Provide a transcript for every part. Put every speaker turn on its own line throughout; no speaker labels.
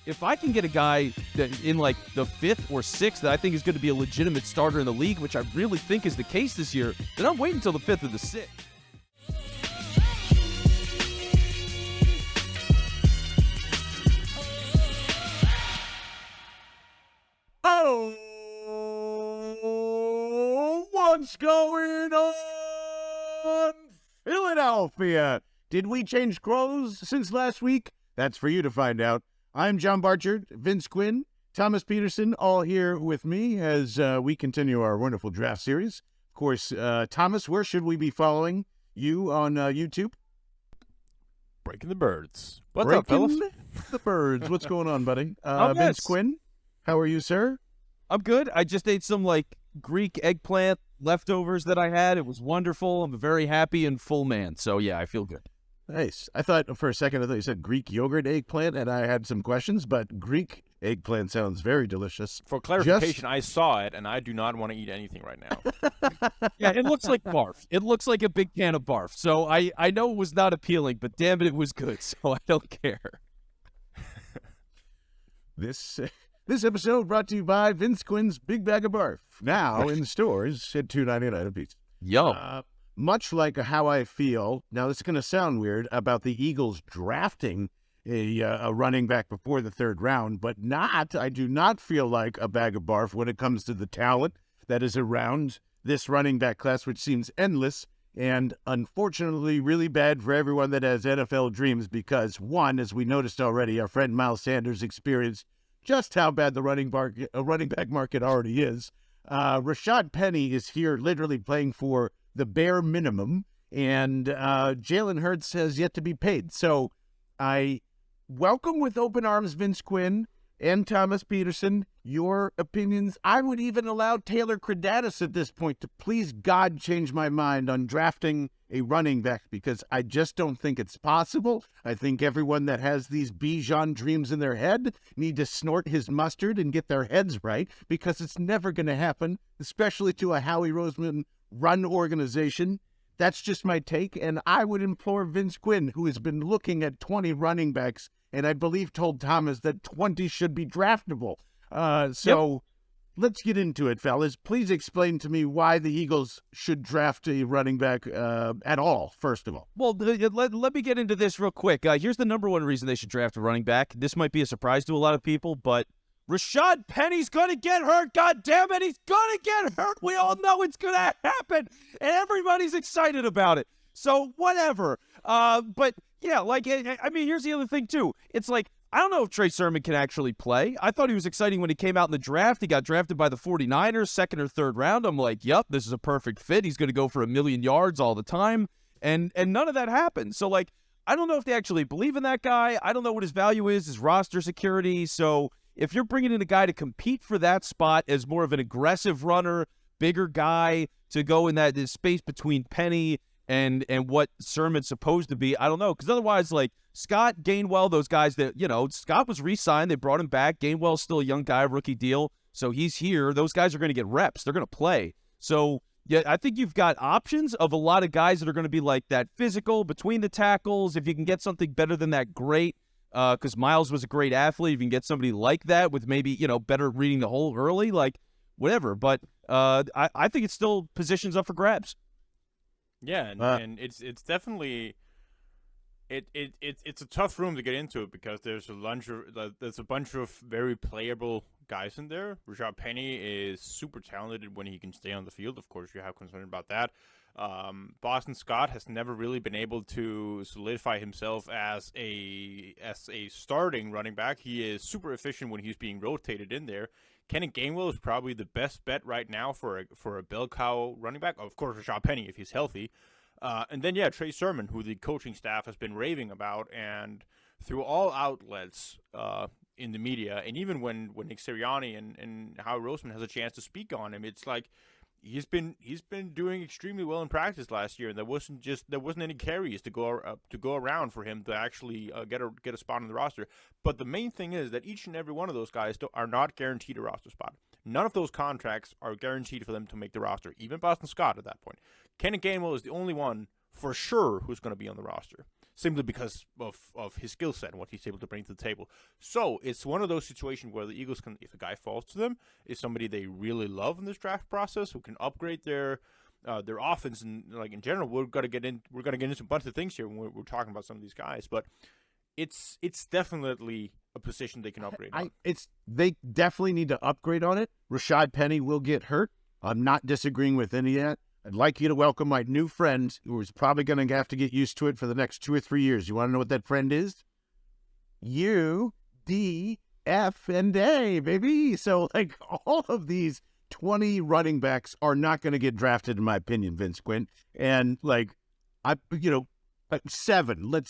if I can get a guy that in like the 5th or 6th that I think is going to be a legitimate starter in the league, which I really think is the case this year, then I'm waiting until the 5th or the 6th.
Oh, what's going on, Philadelphia? Did we change clothes since last week? That's for you to find out. I'm John Barchard, Vince Quinn, Thomas Pederson, all here with me as we continue our wonderful draft series. Of course, Thomas, where should we be following you on YouTube?
Breaking the birds. What's
Breaking
up, fellas?
the birds. What's going on, buddy?
Oh,
Vince
yes.
Quinn, how are you, sir?
I'm good. I just ate some like Greek eggplant leftovers that I had. It was wonderful. I'm a very happy and full man. So yeah, I feel good.
Nice. I thought for a second, I thought you said Greek yogurt eggplant, and I had some questions, but Greek eggplant sounds very delicious.
For clarification, I saw it, and I do not want to eat anything right now.
Yeah, it looks like barf. It looks like a big can of barf. So I know it was not appealing, but damn it, it was good. So I don't care.
This episode brought to you by Vince Quinn's Big Bag of Barf, now in stores at $2.99 a piece.
Yo.
Much like how I feel, now this is going to sound weird, about the Eagles drafting a running back before the 3rd round, but I do not feel like a bag of barf when it comes to the talent that is around this running back class, which seems endless and unfortunately really bad for everyone that has NFL dreams because, one, as we noticed already, our friend Miles Sanders experienced just how bad the running back market already is. Rashad Penny is here literally playing for the bare minimum, and Jalen Hurts has yet to be paid. So I welcome with open arms Vince Quinn and Thomas Pederson, your opinions. I would even allow Taylor Kredatus at this point to please God change my mind on drafting a running back because I just don't think it's possible. I think everyone that has these Bijan dreams in their head need to snort his mustard and get their heads right because it's never going to happen, especially to a Howie Roseman run organization. That's just my take, and I would implore Vince Quinn, who has been looking at 20 running backs, and I believe told Thomas that 20 should be draftable. Let's get into it, fellas. Please explain to me why the Eagles should draft a running back at all, first of all.
Well, let me get into this real quick. Here's the number one reason they should draft a running back. This might be a surprise to a lot of people, but Rashad Penny's going to get hurt. God damn it, he's going to get hurt. We all know it's going to happen, and everybody's excited about it. So whatever. But yeah, like, I mean, here's the other thing too. It's like, I don't know if Trey Sermon can actually play. I thought he was exciting when he came out in the draft. He got drafted by the 49ers, 2nd or 3rd round. I'm like, yep, this is a perfect fit. He's going to go for 1,000,000 yards all the time. And none of that happened. So, like, I don't know if they actually believe in that guy. I don't know what his value is, his roster security. So if you're bringing in a guy to compete for that spot as more of an aggressive runner, bigger guy to go in that space between Penny and what Sermon's supposed to be, I don't know. Because otherwise, like, Scott, Gainwell, those guys that, you know, Scott was re-signed. They brought him back. Gainwell's still a young guy, rookie deal. So he's here. Those guys are going to get reps. They're going to play. So, yeah, I think you've got options of a lot of guys that are going to be like that physical between the tackles. If you can get something better than that, great. Because Miles was a great athlete. If you can get somebody like that with maybe, you know, better reading the hole early, like, whatever. But I think it's still positions up for grabs.
Yeah, and it's definitely it's a tough room to get into because there's a bunch of very playable guys in there. Rashad Penny is super talented when he can stay on the field. Of course, you have concern about that. Boston Scott has never really been able to solidify himself as a starting running back. He is super efficient when he's being rotated in there. Kenny Gainwell is probably the best bet right now for a bell cow running back. Of course, Rashad Penny if he's healthy. And then, yeah, Trey Sermon, who the coaching staff has been raving about, and through all outlets in the media, and even when Nick Sirianni and Howie Roseman has a chance to speak on him, it's like he's been doing extremely well in practice last year, and there wasn't any carries to go around for him to actually get a spot on the roster. But the main thing is that each and every one of those guys are not guaranteed a roster spot. None of those contracts are guaranteed for them to make the roster, even Boston Scott at that point. Kenny Gainwell is the only one for sure who's going to be on the roster. simply because of his skill set and what he's able to bring to the table. So it's one of those situations where the Eagles can, if a guy falls to them, is somebody they really love in this draft process who can upgrade their offense and like in general. We're gonna get into a bunch of things here when we're talking about some of these guys, but it's definitely a position they can upgrade on.
They definitely need to upgrade on it. Rashad Penny will get hurt. I'm not disagreeing with any of that. I'd like you to welcome my new friend who is probably going to have to get used to it for the next 2 or 3 years. You want to know what that friend is? U, D, F, and A, baby. So, like, all of these 20 running backs are not going to get drafted, in my opinion, Vince Quinn. And, like, let's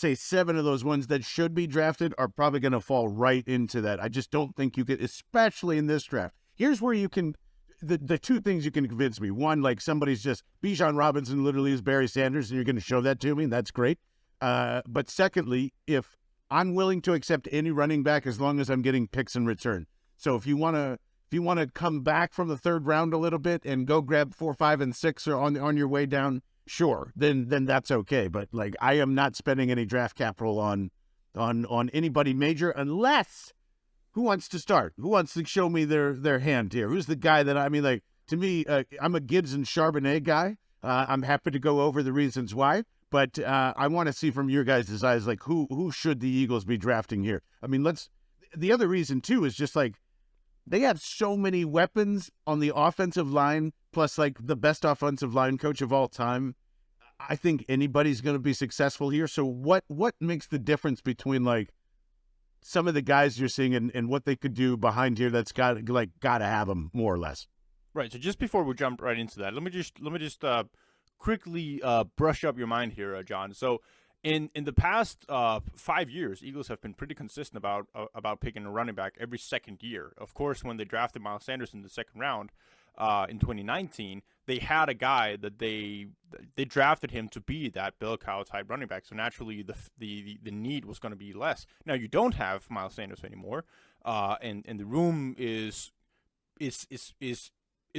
say 7 of those ones that should be drafted are probably going to fall right into that. I just don't think you could, especially in this draft. Here's where you can... The 2 things you can convince me. One, like somebody's just Bijan Robinson literally is Barry Sanders, and you're going to show that to me, and that's great. But secondly, if I'm willing to accept any running back as long as I'm getting picks in return. So if you want to come back from the 3rd round a little bit and go grab 4, 5, and 6 or on your way down, sure, then that's okay. But like I am not spending any draft capital on anybody major unless. Who wants to start? Who wants to show me their hand here? Who's the guy that, I mean, like, to me, I'm a Gibbs and Charbonnet guy. I'm happy to go over the reasons why, but I want to see from your guys' eyes, like, who should the Eagles be drafting here? I mean, the other reason, too, is just, like, they have so many weapons on the offensive line, plus, like, the best offensive line coach of all time. I think anybody's going to be successful here. So what makes the difference between, like, some of the guys you're seeing and what they could do behind here that's got to have them more or less?
Right. So just before we jump right into that, let me just quickly brush up your mind here, John. So in the past 5 years, Eagles have been pretty consistent about picking a running back every second year. Of course, when they drafted Miles Sanders in the 2nd round in 2019, they had a guy that they drafted him to be that bell cow type running back. So naturally, the need was going to be less. Now you don't have Miles Sanders anymore, and the room is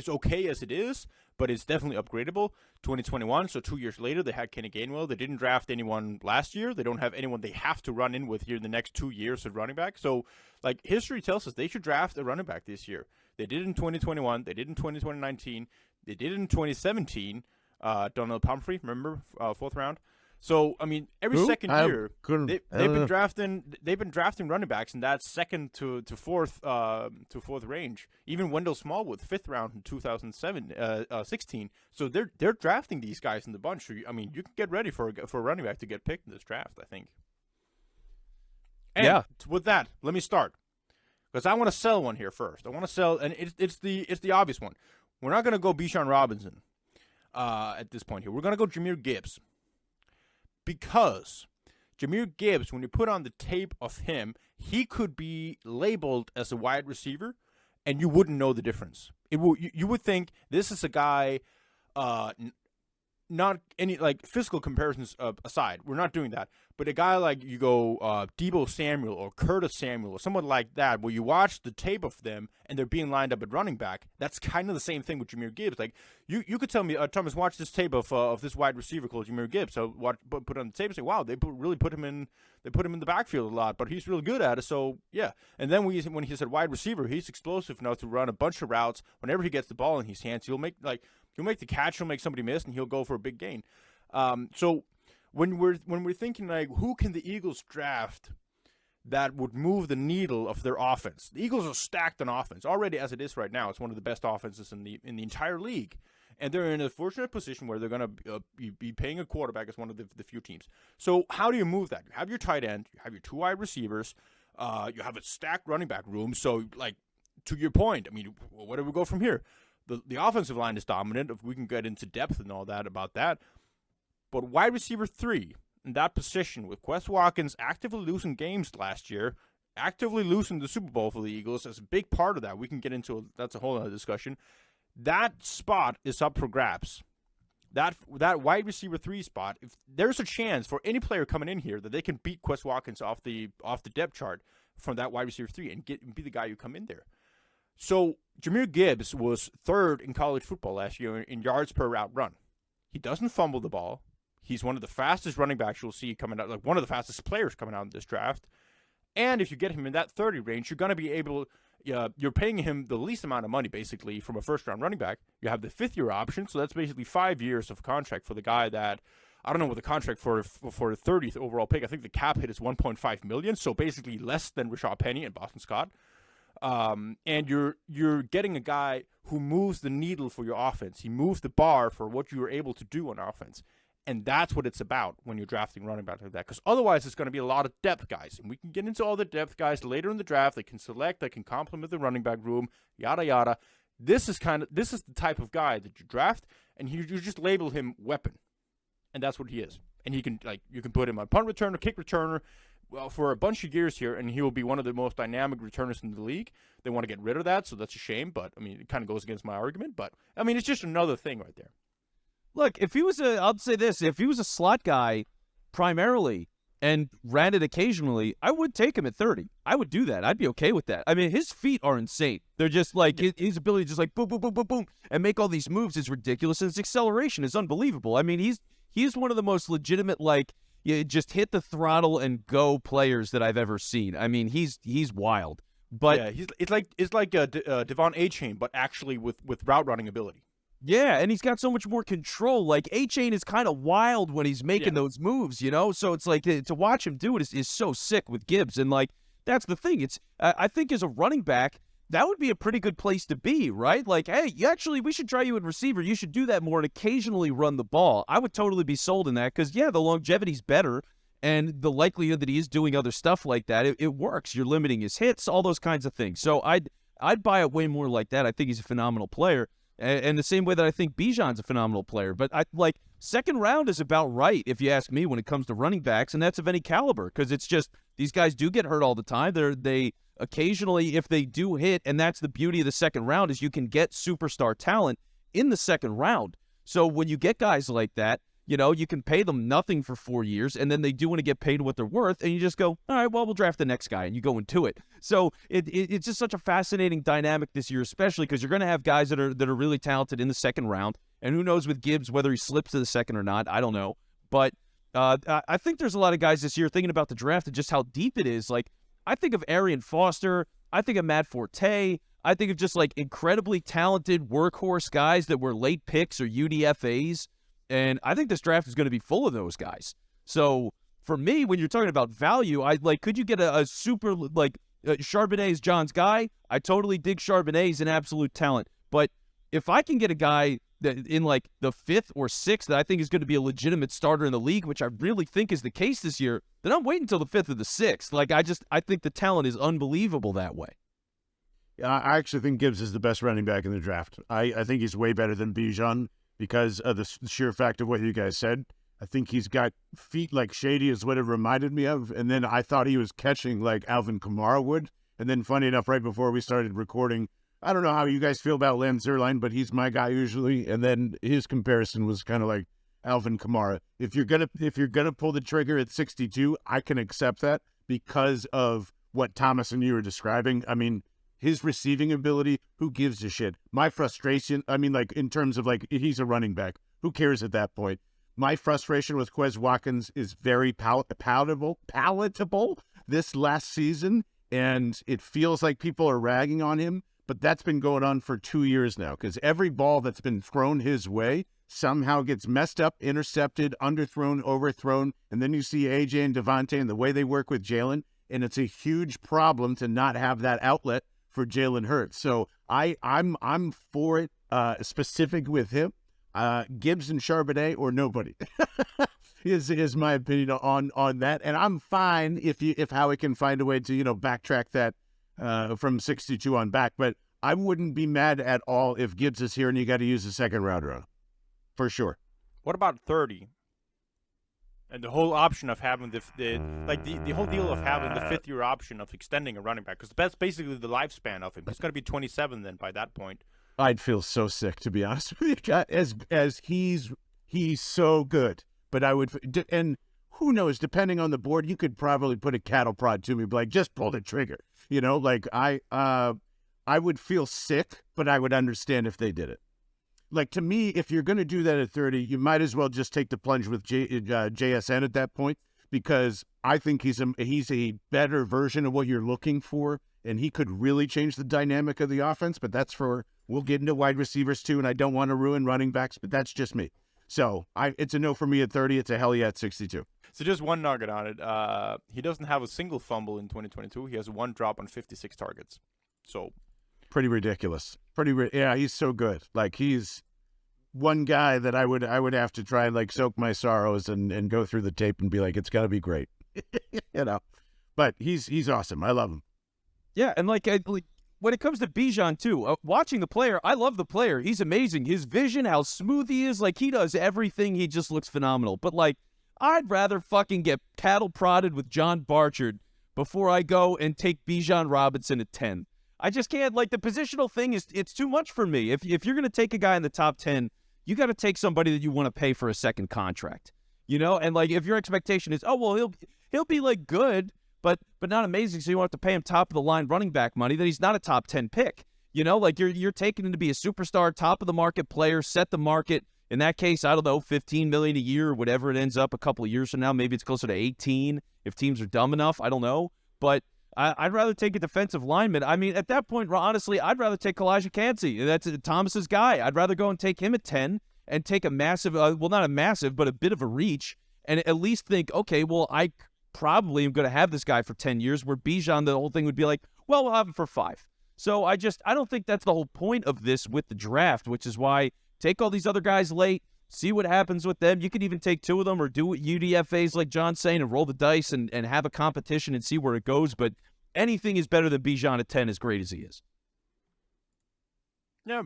okay as it is, but it's definitely upgradable. 2021, so 2 years later, they had Kenny Gainwell. They didn't draft anyone last year. They don't have anyone they have to run in with here in the next 2 years at running back. So, like, history tells us they should draft a running back this year. They did in 2021. They did in 2019. They did in 2017. Donald Pumphrey, remember, 4th round. So I mean, every second year they've been drafting running backs in that 2nd to 4th range. Even Wendell Smallwood, 5th round in 2016. So they're drafting these guys in the bunch. So I mean, you can get ready for a running back to get picked in this draft, I think. And with that, let me start, because I want to sell one here first. I want to sell, and it's the obvious one. We're not going to go Bijan Robinson at this point here. We're going to go Jahmyr Gibbs. Because Jahmyr Gibbs, when you put on the tape of him, he could be labeled as a wide receiver, and you wouldn't know the difference. You would think this is a guy, not any like physical comparisons aside. We're not doing that. But a guy like you go Deebo Samuel or Curtis Samuel or someone like that, where you watch the tape of them and they're being lined up at running back, that's kind of the same thing with Jahmyr Gibbs. Like you could tell me, Thomas, watch this tape of this wide receiver called Jahmyr Gibbs. So put on the tape and say, wow, they really put him in the backfield a lot, but he's really good at it. So yeah. And then when he's a wide receiver, he's explosive enough to run a bunch of routes. Whenever he gets the ball in his hands, he'll make the catch, he'll make somebody miss, and he'll go for a big gain. So when we're thinking like who can the Eagles draft that would move the needle of their offense, the Eagles are stacked on offense already as it is right now. It's one of the best offenses in the entire league, and they're in a fortunate position where they're going to be paying a quarterback as one of the few teams. So how do you move that? You have your tight end, you have your 2 wide receivers, you have a stacked running back room. So like to your point, I mean, where do we go from here? The offensive line is dominant. If we can get into depth and all that about that. But wide receiver 3 in that position, with Quez Watkins actively losing games last year, actively losing the Super Bowl for the Eagles, as a big part of that. We can get into that's a whole other discussion. That spot is up for grabs. That wide receiver 3 spot, if there's a chance for any player coming in here that they can beat Quez Watkins off the depth chart from that wide receiver 3 and be the guy who come in there. So Jahmyr Gibbs was 3rd in college football last year in yards per route run. He doesn't fumble the ball. He's one of the fastest running backs you'll see coming out, like one of the fastest players coming out in this draft. And if you get him in that 30 range, you're going to be able, you're paying him the least amount of money, basically, from a first-round running back. You have the 5th-year option, so that's basically 5 years of contract for the guy that, I don't know what the contract for the 30th overall pick. I think the cap hit is $1.5 million, so basically less than Rashad Penny and Boston Scott. And you're getting a guy who moves the needle for your offense. He moves the bar for what you are able to do on offense. And that's what it's about when you're drafting running back like that. Because otherwise, it's going to be a lot of depth guys. And we can get into all the depth guys later in the draft. They can select, they can complement the running back room, yada, yada. This is the type of guy that you draft, and you just label him weapon. And that's what he is. And you can put him on punt returner, kick returner, well, for a bunch of years here, and he will be one of the most dynamic returners in the league. They want to get rid of that, so that's a shame. But, I mean, it kind of goes against my argument. But, I mean, it's just another thing right there.
Look, if he was I'll say this, if he was a slot guy primarily and ran it occasionally, I would take him at 30. I would do that. I'd be okay with that. I mean, his feet are insane. They're just like, his ability to just like boom, boom, boom, boom, boom, and make all these moves is ridiculous, and his acceleration is unbelievable. I mean, he's one of the most legitimate, like, you just hit the throttle and go players that I've ever seen. I mean, he's wild. But
yeah, it's like Devon A-Chain, but actually with route running ability.
Yeah, and he's got so much more control. Like, A-Chain is kind of wild when he's making those moves, you know? So it's like, to watch him do it is so sick with Gibbs. And, like, that's the thing. It's I think as a running back, that would be a pretty good place to be, right? Like, hey, we should try you in receiver. You should do that more and occasionally run the ball. I would totally be sold in that because, yeah, the longevity's better, and the likelihood that he is doing other stuff like that, it works. You're limiting his hits, all those kinds of things. So I'd buy it way more like that. I think he's a phenomenal player. And the same way that I think Bijan's a phenomenal player. But second round is about right, if you ask me, when it comes to running backs, and that's of any caliber, because it's just these guys do get hurt all the time. They occasionally, if they do hit, and that's the beauty of the second round, is you can get superstar talent in the second round. So when you get guys like that, you know, you can pay them nothing for 4 years, and then they do want to get paid what they're worth, and you just go, all right, well, we'll draft the next guy, and you go into it. So it's just such a fascinating dynamic this year, especially because you're going to have guys that are really talented in the second round, and who knows with Gibbs whether he slips to the second or not. I don't know. But I think there's a lot of guys this year thinking about the draft and just how deep it is. Like, I think of Arian Foster. I think of Matt Forte. I think of just, like, incredibly talented workhorse guys that were late picks or UDFAs. And I think this draft is going to be full of those guys. So for me, when you're talking about value, could you get a super, Charbonnet is John's guy? I totally dig Charbonnet. He's an absolute talent. But if I can get a guy that in like the 5th or 6th that I think is going to be a legitimate starter in the league, which I really think is the case this year, then I'm waiting until the 5th or the 6th. Like, I think the talent is unbelievable that way.
I actually think Gibbs is the best running back in the draft. I think he's way better than Bijan, because of the sheer fact of what you guys said. I think he's got feet like Shady is what it reminded me of. And then I thought he was catching like Alvin Kamara would. And then funny enough, right before we started recording, I don't know how you guys feel about Len Zerline, but he's my guy usually. And then his comparison was kind of like Alvin Kamara. If you're gonna pull the trigger at 62, I can accept that because of what Thomas and you were describing. I mean, his receiving ability, who gives a shit? My frustration, I mean, like, in terms of, like, he's a running back. Who cares at that point? My frustration with Quez Watkins is very palatable this last season, and it feels like people are ragging on him, but that's been going on for 2 years now, because every ball that's been thrown his way somehow gets messed up, intercepted, underthrown, overthrown, and then you see AJ and Devontae and the way they work with Jalen, and it's a huge problem to not have that outlet for Jalen Hurts. So I'm for it, specific with him. Gibbs and Charbonnet or nobody is my opinion on that. And I'm fine if Howie can find a way to, backtrack that from 62 on back. But I wouldn't be mad at all if Gibbs is here and you got to use a second rounder on him. For sure.
What about 30? And the whole option of having the whole deal of having the 5th-year option of extending a running back, because that's basically the lifespan of him. He's going to be 27 then by that point.
I'd feel so sick, to be honest with you, as he's so good. But I would, and who knows, depending on the board, you could probably put a cattle prod to me, like, just pull the trigger. I would feel sick, but I would understand if they did it. like, to me, if you're going to do that at 30, you might as well just take the plunge with JSN at that point, because I think he's a better version of what you're looking for, and he could really change the dynamic of the offense. But we'll get into wide receivers too, and I don't want to ruin running backs, but that's just me. So it's a no for me at 30. It's a hell yeah at 62.
So just one nugget on it. He doesn't have a single fumble in 2022. He has one drop on 56 targets. So
pretty ridiculous. Yeah, he's so good. Like, he's one guy that I would have to try and, like, soak my sorrows and go through the tape and be like, it's got to be great. But he's awesome. I love him.
Yeah, and like when it comes to Bijan too, watching the player, I love the player. He's amazing. His vision, how smooth he is, like, he does everything. He just looks phenomenal. But, like, I'd rather fucking get cattle prodded with John Barchard before I go and take Bijan Robinson at 10. I just can't. Like, the positional thing it's too much for me. If you're going to take a guy in the top 10, you got to take somebody that you want to pay for a second contract. And, like, if your expectation is, oh, well, he'll be, like, good, but not amazing, so you want to pay him top of the line running back money, then he's not a top 10 pick. Like, you're taking him to be a superstar, top of the market player, set the market. In that case, I don't know, $15 million a year or whatever it ends up a couple of years from now. Maybe it's closer to 18 if teams are dumb enough. I don't know. But I'd rather take a defensive lineman. I mean, at that point, honestly, I'd rather take Elijah Cansey. That's Thomas's guy. I'd rather go and take him at 10 and take a massive, well, not a massive, but a bit of a reach, and at least think, okay, well, I probably am going to have this guy for 10 years, where Bijan, the whole thing would be like, well, we'll have him for 5. So I don't think that's the whole point of this with the draft, which is why take all these other guys late, see what happens with them. You could even take 2 of them or do what UDFA's like John's saying and roll the dice and have a competition and see where it goes. But anything is better than Bijan at 10, as great as he is.
Yeah,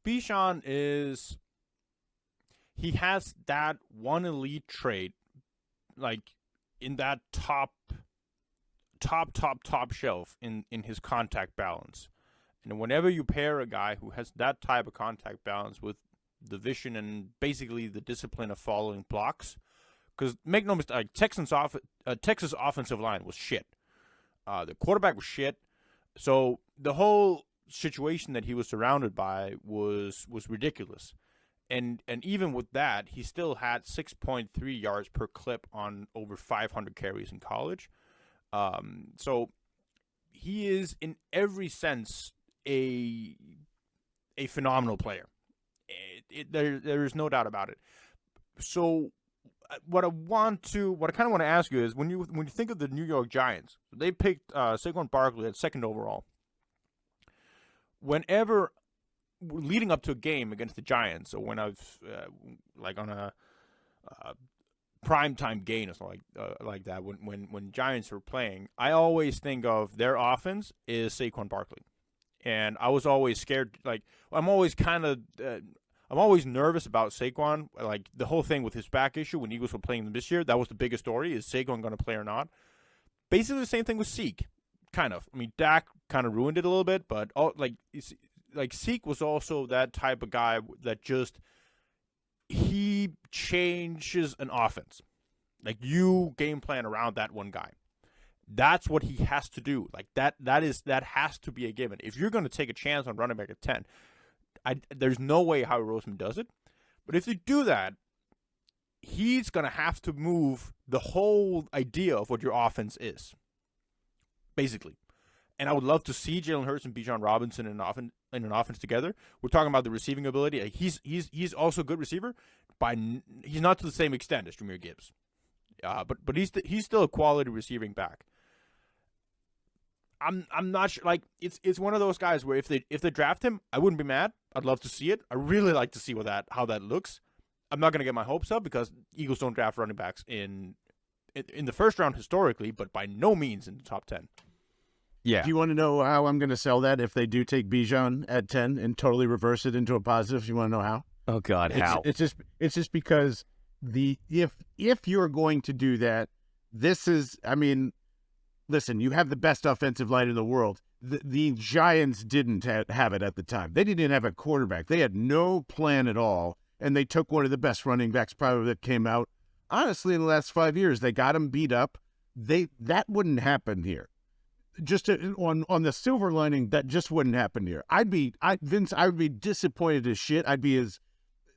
Bijan he has that one elite trait, like, in that top shelf in his contact balance. And whenever you pair a guy who has that type of contact balance with the vision and basically the discipline of following blocks, because make no mistake, Texas offensive line was shit. The quarterback was shit. So the whole situation that he was surrounded by was ridiculous. And even with that, he still had 6.3 yards per clip on over 500 carries in college. So he is, in every sense, a phenomenal player. There is no doubt about it. So what I kind of want to ask you is, when you think of the New York Giants, they picked Saquon Barkley at 2nd overall. Whenever leading up to a game against the Giants, or when I've like on a primetime game or something like that, when Giants are playing, I always think of their offense is Saquon Barkley. And I was always scared. Like, I'm always nervous about Saquon. Like, the whole thing with his back issue when Eagles were playing them this year, that was the biggest story. Is Saquon going to play or not? Basically the same thing with Zeke, kind of. I mean, Dak kind of ruined it a little bit, but Zeke was also that type of guy that he changes an offense. Like, you game plan around that one guy. That's what he has to do. Like, that has to be a given. If you're going to take a chance on running back at 10, there's no way Howie Roseman does it. But if you do that, he's going to have to move the whole idea of what your offense is, basically. And I would love to see Jalen Hurts and Bijan Robinson in an offense together. We're talking about the receiving ability. He's also a good receiver, he's not to the same extent as Jahmyr Gibbs. But he's still a quality receiving back. I'm not sure. Like, it's one of those guys where if they draft him, I wouldn't be mad. I'd love to see it. I really like to see how that looks. I'm not going to get my hopes up, because Eagles don't draft running backs in the first round historically, but by no means in the top 10.
Yeah.
Do you want to know how I'm going to sell that if they do take Bijan at 10 and totally reverse it into a positive? You want to know how?
Oh God, how?
It's just because if you're going to do that, this is, I mean, listen, you have the best offensive line in the world. The Giants didn't have it at the time. They didn't even have a quarterback. They had no plan at all, and they took one of the best running backs probably that came out. Honestly, in the last 5 years, they got him beat up. That wouldn't happen here. on the silver lining, that just wouldn't happen here. Vince, I would be disappointed as shit. I'd be as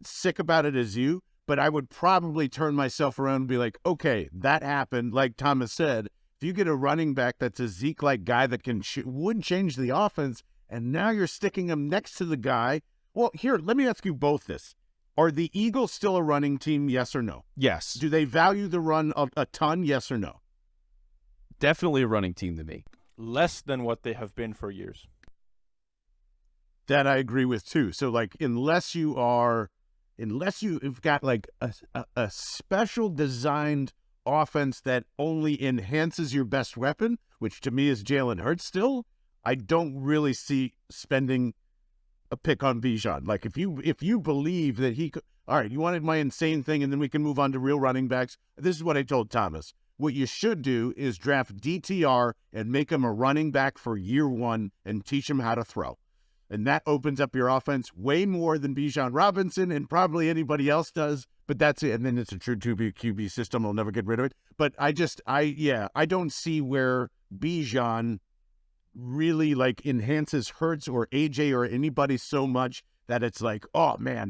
sick about it as you, but I would probably turn myself around and be like, okay, that happened. Like Thomas said, if you get a running back that's a Zeke-like guy that would change the offense, and now you're sticking him next to the guy. Well, here, let me ask you both this. Are the Eagles still a running team, yes or no?
Yes.
Do they value the run a ton, yes or no?
Definitely a running team to me.
Less than what they have been for years.
That I agree with too. So like, unless you've got like a special designed offense that only enhances your best weapon, which to me is Jalen Hurts still, I don't really see spending a pick on Bijan. Like if you believe that he could, all right, you wanted my insane thing and then we can move on to real running backs. This is what I told Thomas. What you should do is draft DTR and make him a running back for year one and teach him how to throw. And that opens up your offense way more than Bijan Robinson and probably anybody else does. But that's it. And then it's a true 2B QB system. I'll never get rid of it. But I don't see where Bijan really like enhances Hurts or AJ or anybody so much that it's like, oh man,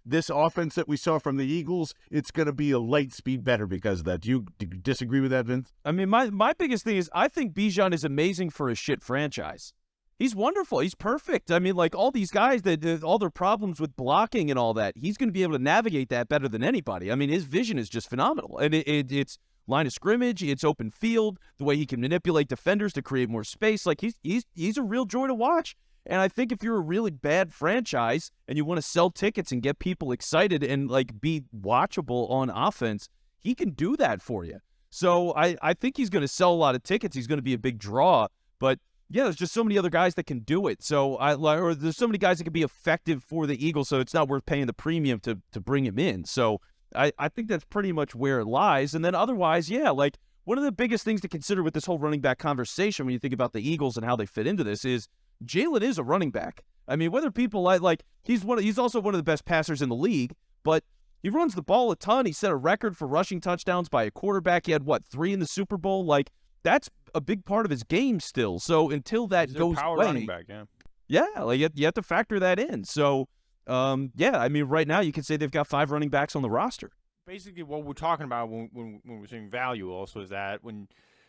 this offense that we saw from the Eagles, it's going to be a light speed better because of that. Do you disagree with that, Vince?
I mean, my biggest thing is I think Bijan is amazing for a shit franchise. He's wonderful. He's perfect. I mean, like all these guys that all their problems with blocking and all that, he's going to be able to navigate that better than anybody. I mean, his vision is just phenomenal. And it's line of scrimmage, it's open field, the way he can manipulate defenders to create more space. Like he's a real joy to watch. And I think if you're a really bad franchise and you want to sell tickets and get people excited and like be watchable on offense, he can do that for you. So I think he's going to sell a lot of tickets. He's going to be a big draw. But yeah, there's just so many other guys that can do it. So or there's so many guys that can be effective for the Eagles. So it's not worth paying the premium to bring him in. So I think that's pretty much where it lies. And then otherwise, yeah, like one of the biggest things to consider with this whole running back conversation when you think about the Eagles and how they fit into this is Jalen is a running back. I mean, whether people like he's also one of the best passers in the league, but he runs the ball a ton. He set a record for rushing touchdowns by a quarterback. He had 3 in the Super Bowl. Like that's a big part of his game still. So until that goes
power
away,
running back,
like you have to factor that in. So I mean, right now you could say they've got 5 running backs on the roster. Basically,
what we're talking about when we're saying value also is that when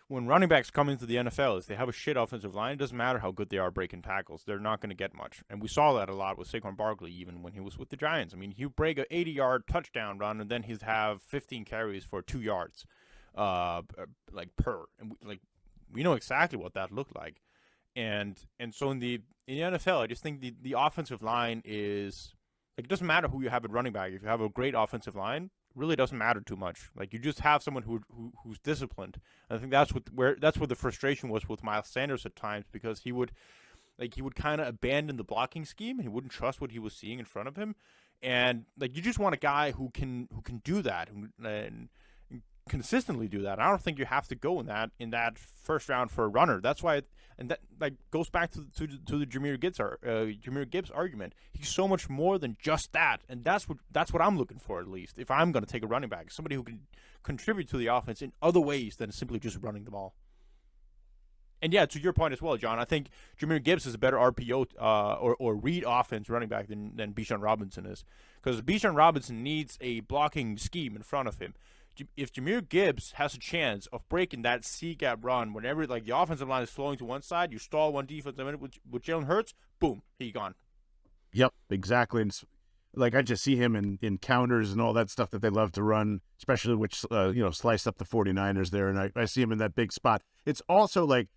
running backs come into the NFL, is they have a shit offensive line. It doesn't matter how good they are breaking tackles. They're not going to get much. And we saw that a lot with Saquon Barkley, even when he was with the Giants. I mean, he'd break an 80-yard touchdown run, and then he'd have 15 carries for 2 yards, per. And we know exactly what that looked like. And so in the NFL, I just think the offensive line is like, it doesn't matter who you have at running back. If you have a great offensive line, it really doesn't matter too much. Like, you just have someone who's disciplined. And I think that's where the frustration was with Miles Sanders at times, because he would kind of abandon the blocking scheme and he wouldn't trust what he was seeing in front of him. And like, you just want a guy who can do that and consistently do that. I don't think you have to go in that first round for a runner. That's why, and that like goes back to the Jahmyr Gibbs argument. He's so much more than just that, and that's what I'm looking for, at least if I'm going to take a running back, somebody who can contribute to the offense in other ways than simply just running the ball. And yeah, to your point as well, John, I think Jahmyr Gibbs is a better RPO or read offense running back than Bijan Robinson is, because Bijan Robinson needs a blocking scheme in front of him. If Jahmyr Gibbs has a chance of breaking that C-gap run, whenever like the offensive line is flowing to one side, you stall one defensive end with Jalen Hurts, boom, he's gone.
Yep, exactly. And like, I just see him in counters and all that stuff that they love to run, especially which slice up the 49ers there, and I see him in that big spot. It's also like,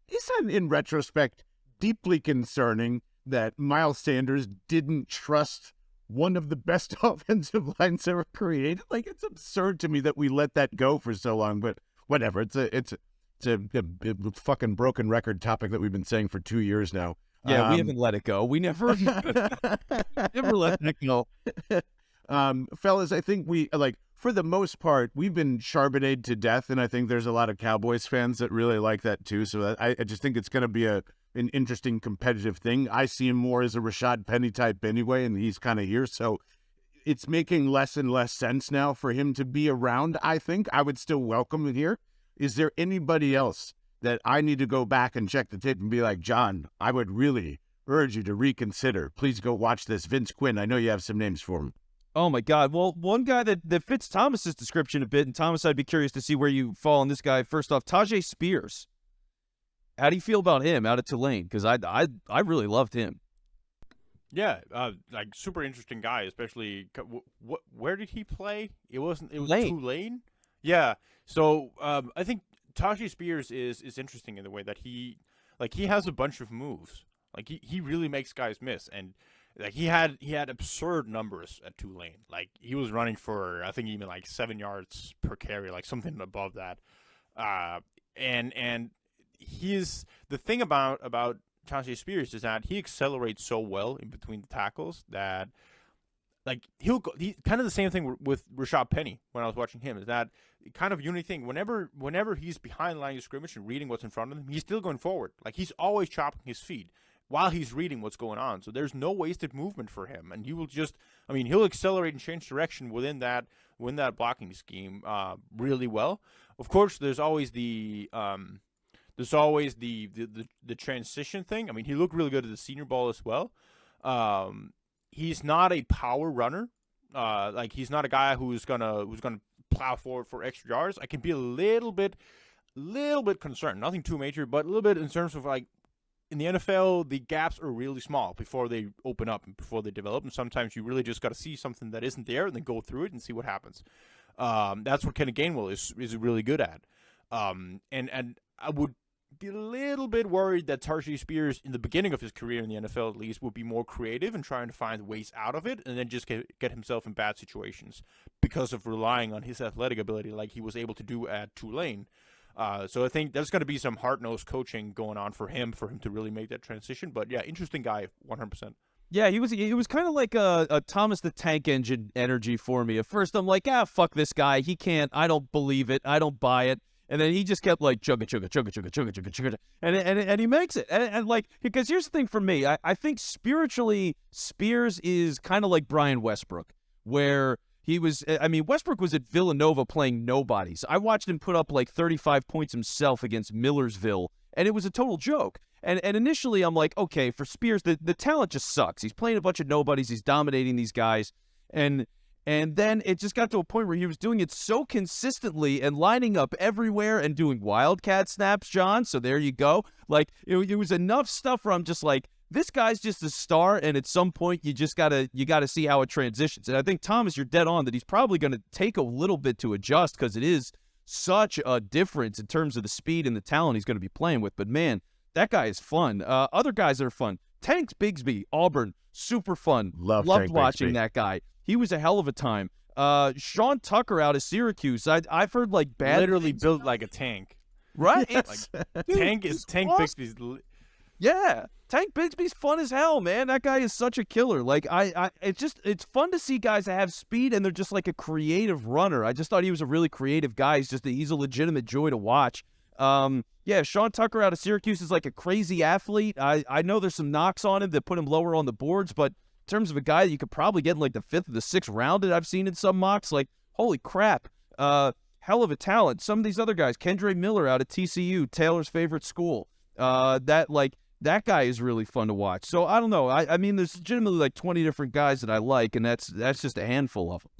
isn't in retrospect deeply concerning that Miles Sanders didn't trust one of the best offensive lines ever created? Like, it's absurd to me that we let that go for so long, but whatever. It's a fucking broken record topic that we've been saying for 2 years now.
Yeah, we haven't let it go. We never never let it go.
Fellas, I think we, like, for the most part, we've been Charbonnayed to death, and I think there's a lot of Cowboys fans that really like that too. So I just think it's going to be an interesting competitive thing. I see him more as a Rashad Penny type anyway, and he's kind of here. So it's making less and less sense now for him to be around, I think. I would still welcome it here. Is there anybody else that I need to go back and check the tape and be like, John, I would really urge you to reconsider. Please go watch this. Vince Quinn, I know you have some names for him.
Oh, my God. Well, one guy that fits Thomas's description a bit, and Thomas, I'd be curious to see where you fall on this guy. First off, Tajay Spears. How do you feel about him out of Tulane? Because I really loved him.
Yeah, like super interesting guy, especially where did he play? It was Tulane. Yeah. So I think Tajay Spears is interesting in the way that he has a bunch of moves. Like he really makes guys miss, and like he had absurd numbers at Tulane. Like he was running for I think even like 7 yards per carry, like something above that. And he's the thing about Tajay Spears is that he accelerates so well in between the tackles that like he kind of the same thing with Rashad Penny when I was watching him, is that kind of unique thing. Whenever he's behind the line of scrimmage and reading what's in front of him, he's still going forward. Like he's always chopping his feet while he's reading what's going on. So there's no wasted movement for him, and he will he'll accelerate and change direction within that blocking scheme really well. Of course, there's always the transition thing. I mean, he looked really good at the Senior Bowl as well. He's not a power runner. Like he's not a guy who's gonna plow forward for extra yards. I can be a little bit concerned. Nothing too major, but a little bit in terms of like in the NFL, the gaps are really small before they open up and before they develop. And sometimes you really just got to see something that isn't there and then go through it and see what happens. That's what Kenny Gainwell is really good at. And I would be a little bit worried that Tajay Spears, in the beginning of his career in the NFL at least, would be more creative and trying to find ways out of it, and then just get himself in bad situations because of relying on his athletic ability like he was able to do at Tulane. So I think there's going to be some hard-nosed coaching going on for him to really make that transition. But yeah, interesting guy, 100%.
Yeah, he was kind of like a Thomas the Tank Engine energy for me. At first, I'm like, fuck this guy. He can't. I don't believe it. I don't buy it. And then he just kept like chugga, and he makes it. And like, because here's the thing for me, I think spiritually Spears is kind of like Brian Westbrook, where he was. I mean, Westbrook was at Villanova playing nobodies. I watched him put up like 35 points himself against Millersville, and it was a total joke. And initially I'm like, okay, for Spears, the talent just sucks. He's playing a bunch of nobodies. He's dominating these guys, and then it just got to a point where he was doing it so consistently and lining up everywhere and doing wildcat snaps, John. So there you go. Like, it was enough stuff where I'm just like, this guy's just a star, and at some point you gotta see how it transitions. And I think, Thomas, you're dead on that he's probably going to take a little bit to adjust because it is such a difference in terms of the speed and the talent he's going to be playing with. But, man, that guy is fun. Other guys that are fun. Tank Bigsby, Auburn, super fun. Loved watching Bigsby. That guy. He was a hell of a time. Sean Tucker out of Syracuse. I've heard like bad.
Literally built like a tank,
right?
Yes. Like, Tank awesome. Bigsby's.
Yeah, Tank Bigsby's fun as hell, man. That guy is such a killer. Like it's fun to see guys that have speed and they're just like a creative runner. I just thought he was a really creative guy. He's a legitimate joy to watch. Yeah, Sean Tucker out of Syracuse is like a crazy athlete. I know there's some knocks on him that put him lower on the boards, but in terms of a guy that you could probably get in like the 5th or the 6th round that I've seen in some mocks, like, holy crap. Hell of a talent. Some of these other guys, Kendre Miller out of TCU, Taylor's favorite school. That guy is really fun to watch. So I don't know. I mean, there's legitimately like 20 different guys that I like, and that's just a handful of them.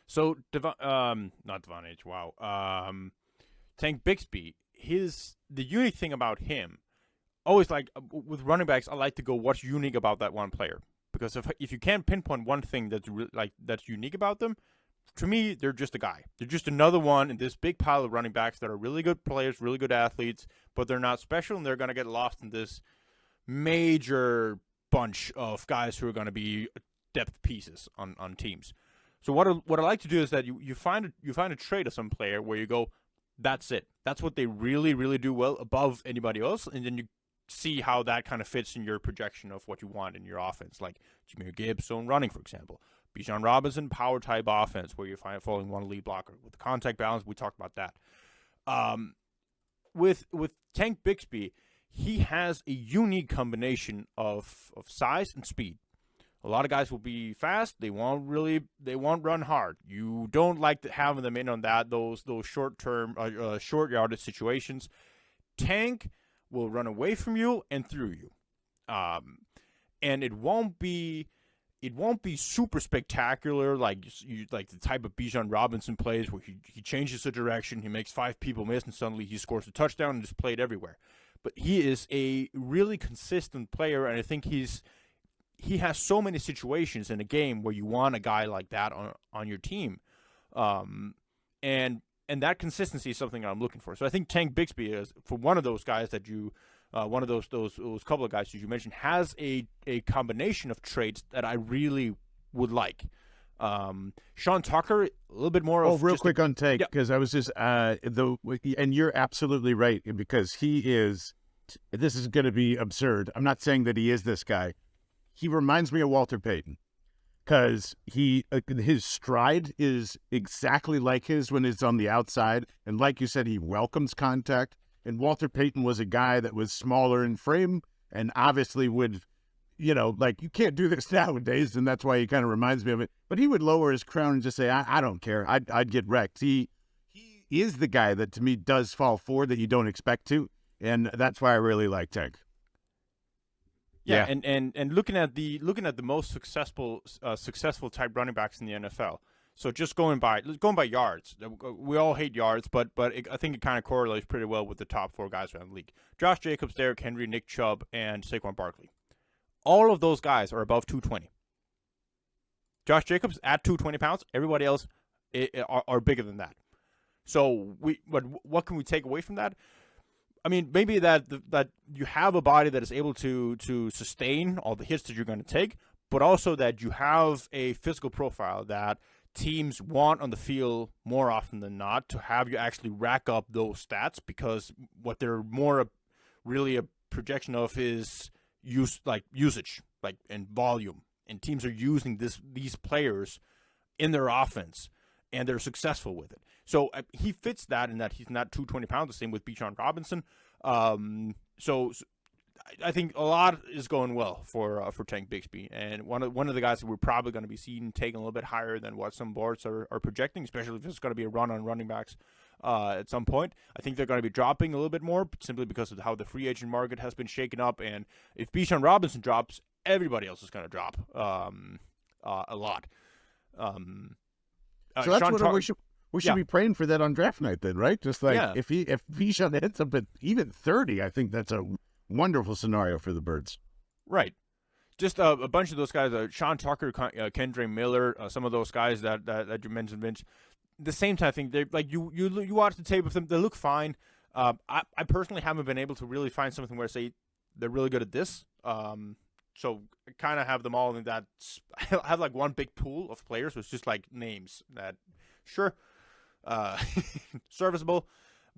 So not Devon H. Wow. Tank Bigsby. The unique thing about him, always like with running backs, I like to go, what's unique about that one player? Because if you can't pinpoint one thing that's unique about them, to me, they're just a guy. They're just another one in this big pile of running backs that are really good players, really good athletes, but they're not special, and they're going to get lost in this major bunch of guys who are going to be depth pieces on teams. So what I like to do is that you find a trait of some player where you go, that's it. That's what they really, really do well above anybody else, and then you see how that kind of fits in your projection of what you want in your offense, like Jahmyr Gibbs zone running, for example. Bijan Robinson, power type offense, where you're following one lead blocker. With the contact balance, we talked about that. With Tank Bigsby, he has a unique combination of size and speed. A lot of guys will be fast. They won't run hard. You don't like having them in on those short yardage situations. Tank will run away from you and through you. And it won't be super spectacular like the type of Bijan Robinson plays where he changes the direction, he makes 5 people miss, and suddenly he scores a touchdown and is played everywhere. But he is a really consistent player, and I think he has so many situations in a game where you want a guy like that on your team. And that consistency is something I'm looking for. So I think Tank Bigsby is for one of those guys that you one of those couple of guys that you mentioned has a combination of traits that I really would like. Sean Tucker, a little bit more.
Real quick on Tank, because I was just and you're absolutely right, because he is. This is going to be absurd. I'm not saying that he is this guy. He reminds me of Walter Payton, because his stride is exactly like his when it's on the outside, and like you said, he welcomes contact. And Walter Payton was a guy that was smaller in frame and obviously would, like, you can't do this nowadays, and that's why he kind of reminds me of it. But he would lower his crown and just say, I don't care. I'd get wrecked. He is the guy that, to me, does fall forward that you don't expect to, and that's why I really like Tank.
Yeah. And looking at the most successful type running backs in the NFL. So just going by yards, we all hate yards, but I think it kind of correlates pretty well with the top 4 guys around the league: Josh Jacobs, Derrick Henry, Nick Chubb, and Saquon Barkley. All of those guys are above 220. Josh Jacobs at 220 pounds. Everybody else are bigger than that. So what can we take away from that? I mean, maybe that you have a body that is able to sustain all the hits that you're going to take, but also that you have a physical profile that teams want on the field more often than not, to have you actually rack up those stats, because what they're more really a projection of is usage, and volume. And teams are using these players in their offense, and they're successful with it. So he fits that in that he's not 220 pounds. The same with Bijan Robinson. So I think a lot is going well for Tank Bigsby, and one of the guys that we're probably going to be seeing taken a little bit higher than what some boards are projecting, especially if it's going to be a run on running backs at some point. I think they're going to be dropping a little bit more simply because of how the free agent market has been shaken up, and if Bijan Robinson drops, everybody else is going to drop a lot.
So that's what we should be praying for that on draft night then, right? Just like if Bijan ends up at even 30, I think that's a wonderful scenario for the Birds.
Right. Just a bunch of those guys, Sean Tucker, Kendre Miller, some of those guys that you mentioned, Vince. The same time, I think they like you watch the tape with them, they look fine. I personally haven't been able to really find something where I say they're really good at this. So kind of have them all in that. I have like one big pool of players with just like names that, sure, serviceable,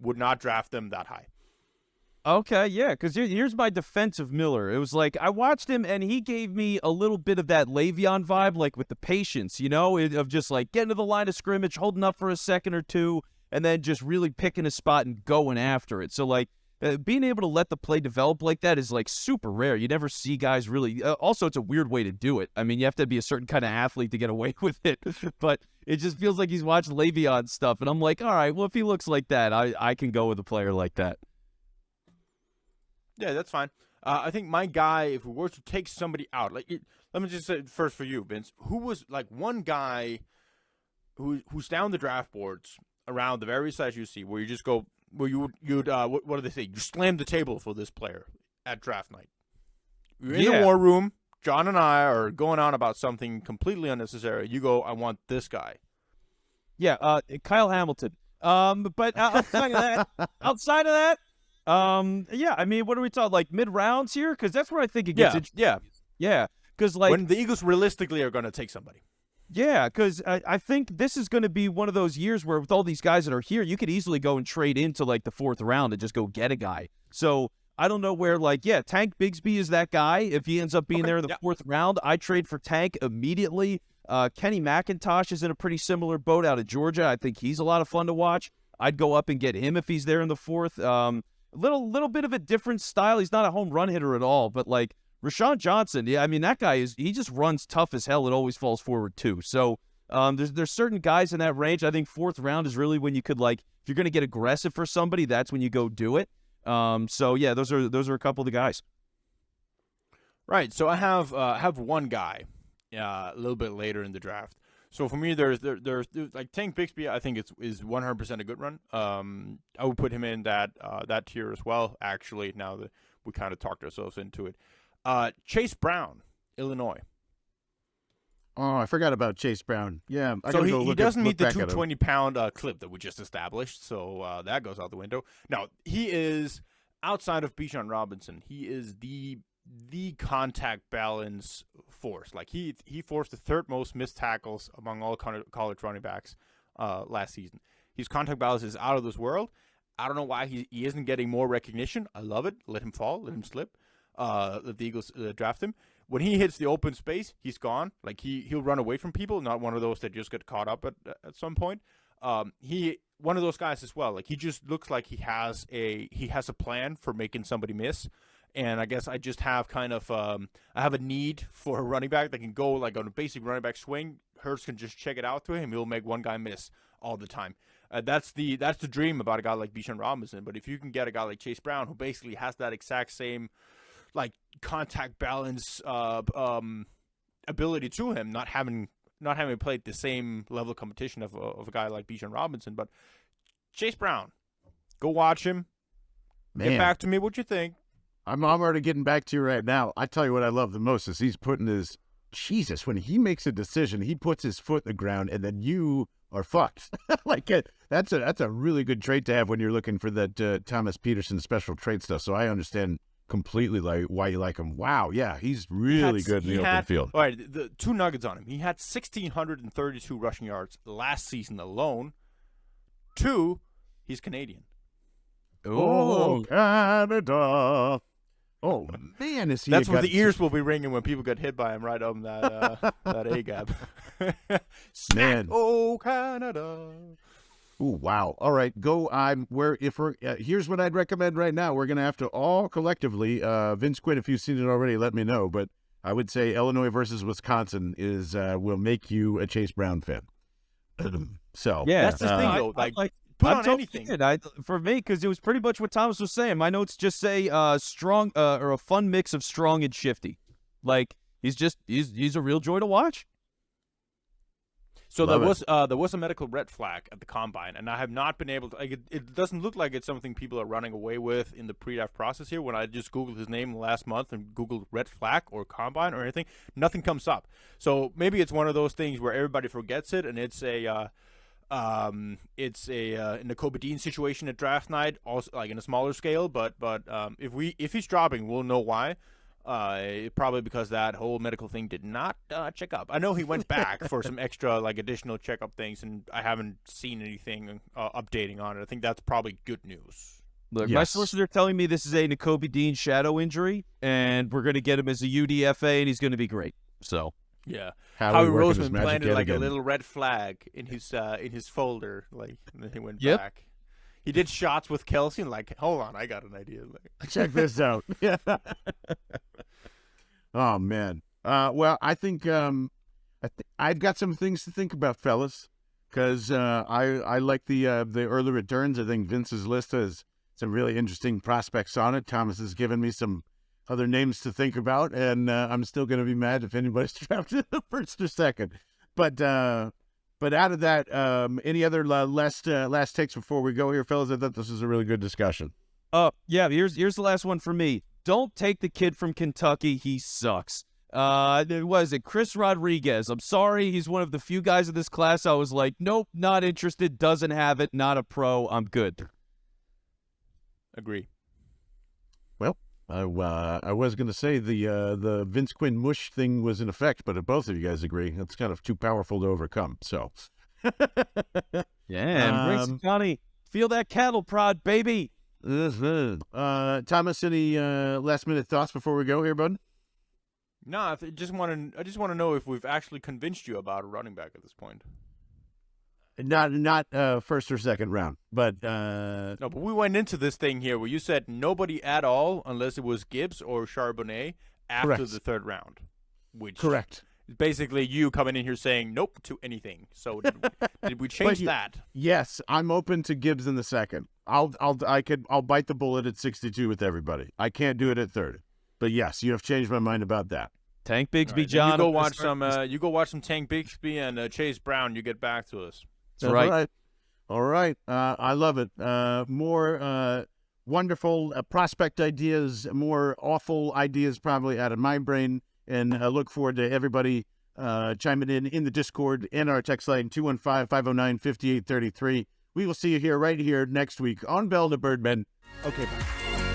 would not draft them that high.
Okay, yeah, because here's my defense of Miller. It was like, I watched him, and he gave me a little bit of that Le'Veon vibe, like with the patience, of just like getting to the line of scrimmage, holding up for a second or two, and then just really picking a spot and going after it. So, like, being able to let the play develop like that is, like, super rare. You never see guys really also, it's a weird way to do it. I mean, you have to be a certain kind of athlete to get away with it, but it just feels like he's watched Le'Veon stuff, and I'm like, all right, well, if he looks like that, I can go with a player like that.
Yeah, that's fine. I think my guy, if we were to take somebody out, let me just say first for you, Vince, who was like one guy who's down the draft boards around the very size you see, where you just go, where you'd what do they say? You slam the table for this player at draft night. You're in the war room. John and I are going on about something completely unnecessary. You go, I want this guy.
Yeah, Kyle Hamilton. But outside of that. Yeah, I mean, what are we talking, like mid-rounds here? Because that's where I think it gets interesting. Yeah, because like
when the Eagles realistically are going to take somebody.
Yeah, because I think this is going to be one of those years where with all these guys that are here, you could easily go and trade into like the 4th round and just go get a guy. So I don't know where, like, Tank Bigsby is that guy. If he ends up being there in the 4th round, I trade for Tank immediately. Kenny McIntosh is in a pretty similar boat out of Georgia. I think he's a lot of fun to watch. I'd go up and get him if he's there in the 4th. Little bit of a different style. He's not a home run hitter at all, but like Rashawn Johnson, I mean, that guy he just runs tough as hell. It always falls forward too. So there's certain guys in that range. I think 4th round is really when you could, like, if you're going to get aggressive for somebody, that's when you go do it. So yeah, those are a couple of the guys.
Right. So I have one guy, a little bit later in the draft. So for me, there's like Tank Bixby. I think is 100% a good run. I would put him in that tier as well. Actually, now that we kind of talked ourselves into it, Chase Brown, Illinois.
Oh, I forgot about Chase Brown. Yeah,
so he doesn't meet the 220-pound clip that we just established. So that goes out the window. Now he is outside of Bijan Robinson. He is the contact balance force. Like he forced the third most missed tackles among all college running backs last season. His contact balance is out of this world. I don't know why he isn't getting more recognition. I love it. Let him fall. Let him slip. Let the Eagles draft him. When he hits the open space, he's gone. Like he'll run away from people. Not one of those that just get caught up at some point. He one of those guys as well. Like he just looks like he has a plan for making somebody miss. And I guess I just have kind of I have a need for a running back that can go like on a basic running back swing. Hurts can just check it out to him. He'll make one guy miss all the time. That's the dream about a guy like Bijan Robinson. But if you can get a guy like Chase Brown, who basically has that exact same like contact balance ability to him, not having played the same level of competition of a guy like Bijan Robinson, but Chase Brown, go watch him.
Man.
Get back to me what you think.
I'm already getting back to you right now. I tell you what I love the most is he's putting his Jesus. When he makes a decision, he puts his foot in the ground, and then you are fucked. Like that's a really good trait to have when you're looking for that Thomas Pederson special trait stuff. So I understand completely like why you like him. Wow, yeah, he's really good in the open field.
All right, the two nuggets on him. He had 1,632 rushing yards last season alone. 2, he's Canadian.
Oh, Canada. Oh, man, is he
That's what the ears will be ringing when people get hit by him right on that A-gap.
Man.
Oh, Canada.
Oh, wow. All right, go. Here's what I'd recommend right now. We're going to have to all collectively, Vince Quinn, if you've seen it already, let me know. But I would say Illinois versus Wisconsin will make you a Chase Brown fan. So
yeah,
that's the thing, though. Put on anything.
For me, because it was pretty much what Thomas was saying. My notes just say strong or a fun mix of strong and shifty. Like he's a real joy to watch.
So there was a medical red flag at the combine, and I have not been able to. It doesn't look like it's something people are running away with in the pre-draft process here. When I just Googled his name last month and Googled red flag or combine or anything, nothing comes up. So maybe it's one of those things where everybody forgets it, and it's a Nakobe Dean situation at draft night, also like in a smaller scale. But if he's dropping, we'll know why. Probably because that whole medical thing did not check up. I know he went back for some extra like additional checkup things, and I haven't seen anything updating on it. I think that's probably good news.
Look, my sources are telling me this is a Nakobe Dean shadow injury, and we're going to get him as a UDFA, and he's going to be great. So.
Yeah,
Howie
Roseman planted like a little red flag in his folder, like, and then he went back. He did shots with Kelsey, and like, hold on, I got an idea. Like,
check this out. Yeah. Oh man. Well, I think I've got some things to think about, fellas, because I like the early returns. I think Vince's list has some really interesting prospects on it. Thomas has given me some other names to think about, and I'm still going to be mad if anybody's drafted the first or second. But out of that, any other last takes before we go here, fellas? I thought this was a really good discussion.
Yeah. Here's the last one for me. Don't take the kid from Kentucky. He sucks. Was it Chris Rodriguez? I'm sorry. He's one of the few guys in this class I was like, nope, not interested. Doesn't have it. Not a pro. I'm good.
Agree.
Well, I was going to say the Vince Quinn mush thing was in effect, but if both of you guys agree, it's kind of too powerful to overcome. So,
yeah, Grayson County, feel that cattle prod, baby.
Thomas, any last minute thoughts before we go here, bud?
No, I just want to know if we've actually convinced you about a running back at this point.
Not first or second round, but
no. But we went into this thing here where you said nobody at all unless it was Gibbs or Charbonnet after
correct.
the third round, which
correct.
basically you coming in here saying nope to anything. So did we change that?
Yes, I'm open to Gibbs in the second. I'll bite the bullet at 62 with everybody. I can't do it at 30. But yes, you have changed my mind about that.
Tank Bigsby,
Right,
John.
You go watch some. You go watch some Tank Bigsby and Chase Brown. You get back to us.
That's right.
All right. I love it. More wonderful prospect ideas, more awful ideas probably out of my brain. And I look forward to everybody chiming in the Discord and our text line 215-509-5833. We will see you right here next week on Bell the Birdmen. Okay, bye.